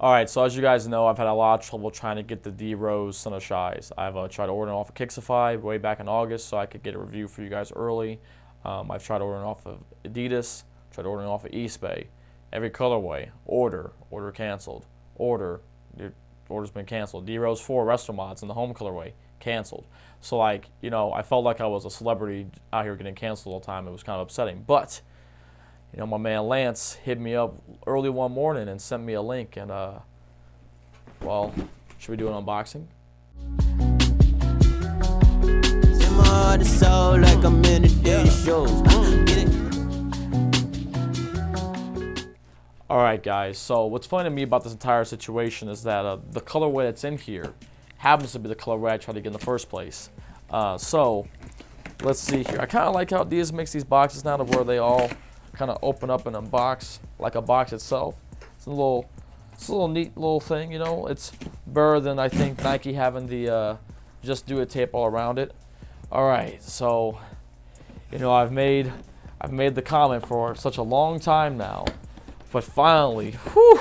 Alright, so as you guys know, I've had a lot of trouble trying to get the D-Rose Son of Shies. I've tried ordering off of Kixify way back in August so I could get a review for you guys early. I've tried ordering off of Adidas, tried ordering off of eBay. Every colorway, order canceled. Your order's been canceled. D-Rose 4 Resto Mods in the home colorway, canceled. So like, you know, I felt like I was a celebrity out here getting canceled all the time. It was kind of upsetting. But you know, my man Lance hit me up early one morning and sent me a link, and well, should we do an unboxing? Alright guys, so what's funny to me about this entire situation is that the colorway that's in here happens to be the colorway I tried to get in the first place. So, let's see here. I kind of like how Adidas makes these boxes now to where they all kind of open up and unbox like a box itself. It's a little neat little thing, you know. It's better than I think Nike having the just do it tape all around it. All right, so you know I've made the comment for such a long time now, but finally, whew,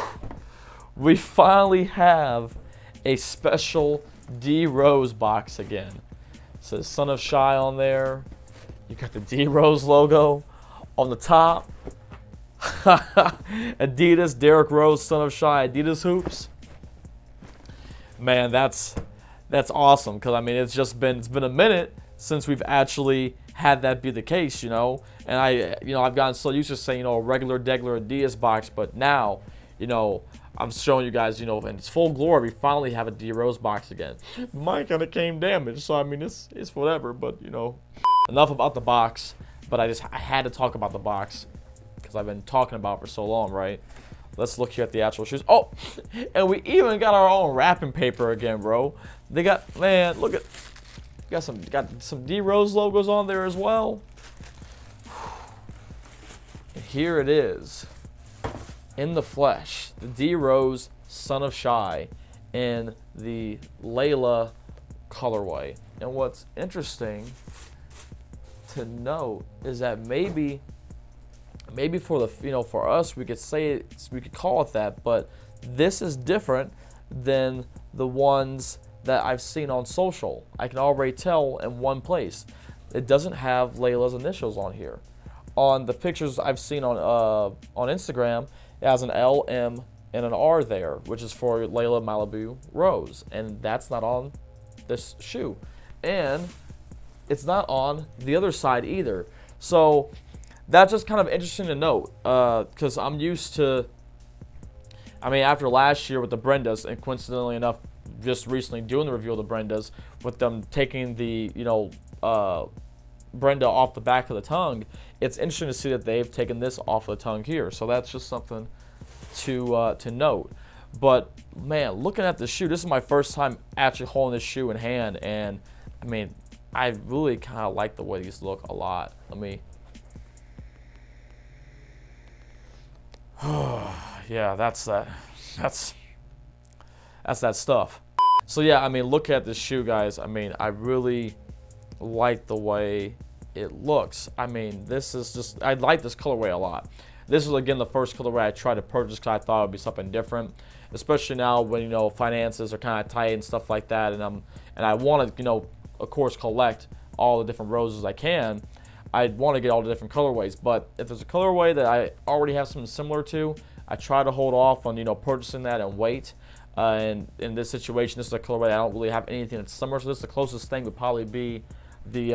we finally have a special D-Rose box again. It says Son of Shy on there. You got the D-Rose logo on the top. Adidas, Derrick Rose, Son of Shy, Adidas hoops. Man, that's awesome, because I mean it's been a minute since we've actually had that be the case, you know. And I've gotten so used to saying, you know, a regular Adidas box, but now, you know, I'm showing you guys, you know, in its full glory, we finally have a D-Rose box again. Mine kind of came damaged, so I mean it's whatever, but you know, enough about the box. But I had to talk about the box because I've been talking about it for so long, right? Let's look here at the actual shoes. Oh, and we even got our own wrapping paper again, bro. They got, man, look at, got some D-Rose logos on there as well. And here it is, in the flesh, the D-Rose Son of Shy in the Layla colorway. And what's interesting to note is that maybe for the, you know, for us we could call it that, but this is different than the ones that I've seen on social. I can already tell in one place it doesn't have Layla's initials on here. On the pictures I've seen on Instagram, it has an L, M, and an R there, which is for Layla Malibu Rose, and that's not on this shoe. And it's not on the other side either. So that's just kind of interesting to note, because I'm used to, I mean, after last year with the Brendas, and coincidentally enough, just recently doing the review of the Brendas, with them taking the, you know, Brenda off the back of the tongue, it's interesting to see that they've taken this off of the tongue here. So that's just something to note. But man, looking at the shoe, this is my first time actually holding this shoe in hand, and I mean, I really kind of like the way these look a lot. Let me. Yeah, that's that stuff. So yeah, I mean, look at this shoe, guys. I mean, I really like the way it looks. I mean, this is just, I like this colorway a lot. This is again the first colorway I tried to purchase because I thought it would be something different, especially now when, you know, finances are kind of tight and stuff like that, and I want to, you know, of course, collect all the different roses I can. I want to get all the different colorways, but if there's a colorway that I already have something similar to, I try to hold off on, you know, purchasing that and wait. And in this situation, this is a colorway that I don't really have anything that's similar, so this, the closest thing would probably be the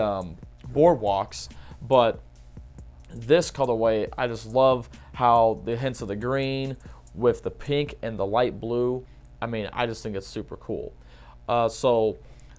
Boardwalks. But this colorway, I just love how the hints of the green with the pink and the light blue. I mean, I just think it's super cool. So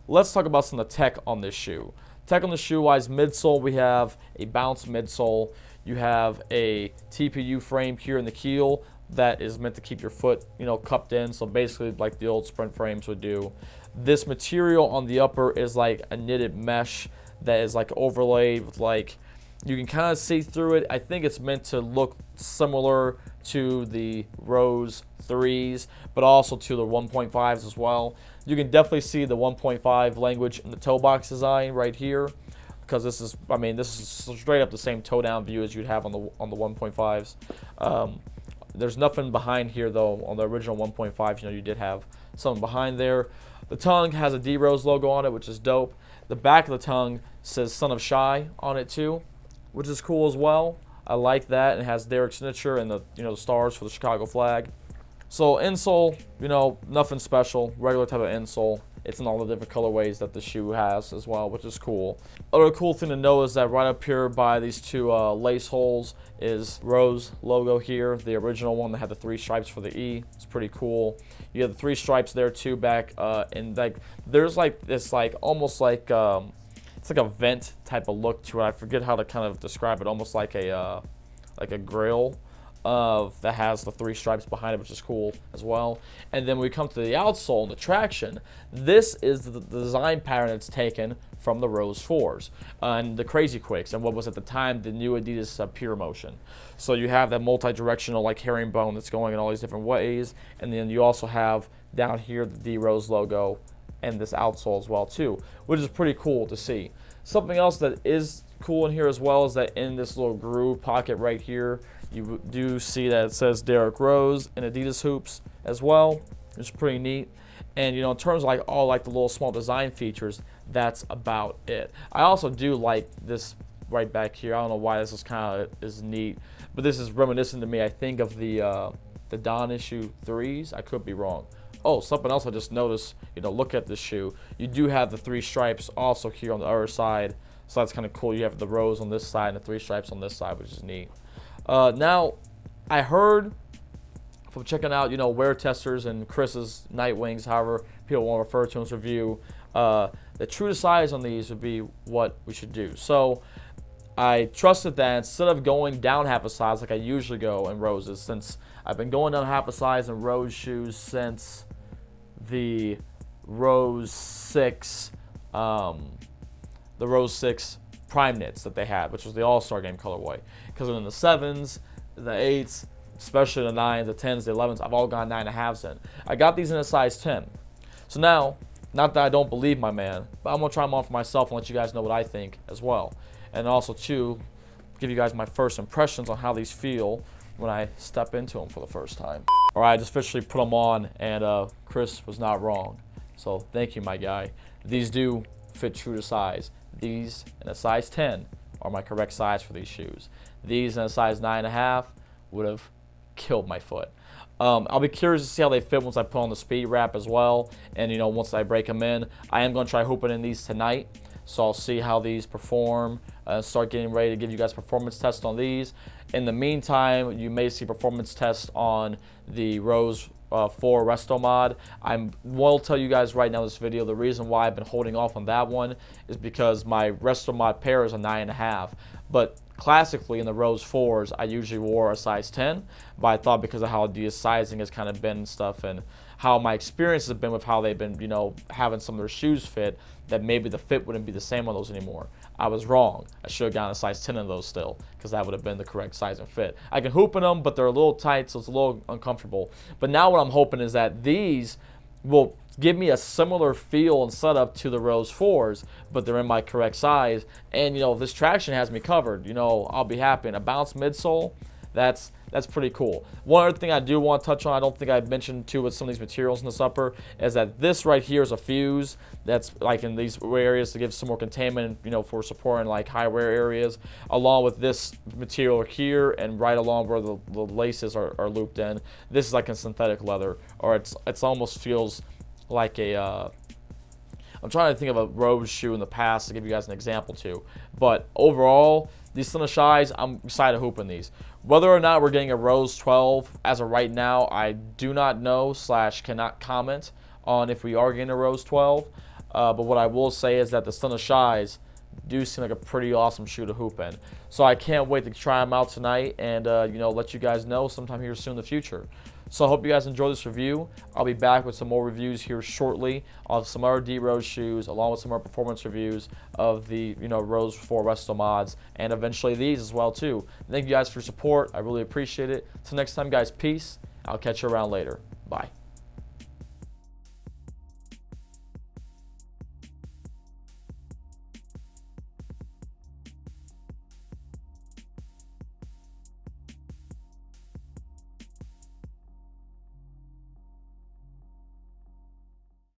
let's talk about some of the tech on this shoe. Tech on the shoe wise, midsole, we have a bounce midsole. You have a TPU frame here in the heel that is meant to keep your foot, you know, cupped in. So basically like the old Sprint frames would do. This material on the upper is like a knitted mesh that is like overlaid with, like, you can kind of see through it. I think it's meant to look similar to the Rose 3s, but also to the 1.5s as well. You can definitely see the 1.5 language in the toe box design right here, because this is, I mean, this is straight up the same toe down view as you'd have on the 1.5s. There's nothing behind here though. On the original 1.5, you did have something behind there. The tongue has a D Rose logo on it, which is dope. The back of the tongue says Son of Shy on it too, which is cool as well. I like that. It has Derek's signature and the the stars for the Chicago flag. So insole, nothing special, regular type of insole. It's in all the different colorways that the shoe has as well, which is cool. Other cool thing to know is that right up here by these two lace holes is Rose logo here, the original one that had the 3 stripes for the E. It's pretty cool. You have the 3 stripes there too back, and there's this almost like it's like a vent type of look to it. I forget how to kind of describe it, almost like a grill. That has the 3 stripes behind it, which is cool as well. And then when we come to the outsole and the traction, this is the design pattern that's taken from the Rose 4s and the Crazy Quicks and what was at the time the new Adidas Pure Motion. So you have that multi-directional herringbone that's going in all these different ways, and then you also have down here the D Rose logo and this outsole as well too, which is pretty cool to see. Something else that is cool in here as well is that in this little groove pocket right here, you do see that it says Derek Rose and Adidas hoops as well, which is pretty neat. And in terms of all the little small design features, that's about it. I also do like this right back here. I don't know why this is kind of is neat, but this is reminiscent to me, I think, of the Don issue 3s. I could be wrong. Oh, something else I just noticed, look at this shoe. You do have the 3 stripes also here on the other side, so that's kind of cool. You have the Rose on this side and the 3 stripes on this side, which is neat. Now, I heard from checking out, wear testers and Chris's Nightwings, however people want to refer to his review, the true to size on these would be what we should do. So I trusted that instead of going down half a size like I usually go in Roses, since I've been going down half a size in Rose shoes since the Rose 6, Prime Knits that they had, which was the All-Star Game colorway. Because in the 7s, the 8s, especially the 9s, the 10s, the 11s, I've all gone 9.5s in. I got these in a size 10. So now, not that I don't believe my man, but I'm going to try them on for myself and let you guys know what I think as well. And also, too, give you guys my first impressions on how these feel when I step into them for the first time. All right, I just officially put them on, and Chris was not wrong. So thank you, my guy. These do fit true to size. These in a size 10 are my correct size for these shoes. These in a size 9.5 would have killed my foot. I'll be curious to see how they fit once I put on the speed wrap as well, and once I break them in. I am going to try hooping in these tonight, so I'll see how these perform, start getting ready to give you guys performance tests on these. In the meantime, you may see performance tests on the Rose 4 Resto Mod. I will tell you guys right now in this video, the reason why I've been holding off on that one is because my Resto Mod pair is a 9.5, but classically in the Rose 4s, I usually wore a size 10, but I thought because of how Adidas sizing has kind of been and stuff, and how my experience has been with how they've been, having some of their shoes fit, that maybe the fit wouldn't be the same on those anymore. I was wrong. I should have gotten a size 10 in those still, because that would have been the correct size and fit. I can hoop in them, but they're a little tight, so it's a little uncomfortable. But now what I'm hoping is that these will give me a similar feel and setup to the Rose 4s, but they're in my correct size. And, if this traction has me covered, I'll be happy. And a bounce midsole, that's pretty cool. One other thing I do want to touch on, I don't think I mentioned too with some of these materials in this upper, is that this right here is a fuse that's in these areas to give some more containment, for supporting high wear areas, along with this material here and right along where the laces are looped in. This is a synthetic leather, or it's almost feels like a I'm trying to think of a Rose shoe in the past to give you guys an example too. But overall, these Son of Shies, I'm excited to hoop in these. Whether or not we're getting a Rose 12 as of right now, I do not know / cannot comment on if we are getting a Rose 12. But what I will say is that the Son of Shies do seem like a pretty awesome shoe to hoop in. So I can't wait to try them out tonight and let you guys know sometime here soon in the future. So I hope you guys enjoy this review. I'll be back with some more reviews here shortly of some other D Rose shoes, along with some more performance reviews of the Rose 4 Resto Mods, and eventually these as well too. Thank you guys for your support. I really appreciate it. Till next time, guys, peace. I'll catch you around later. Bye.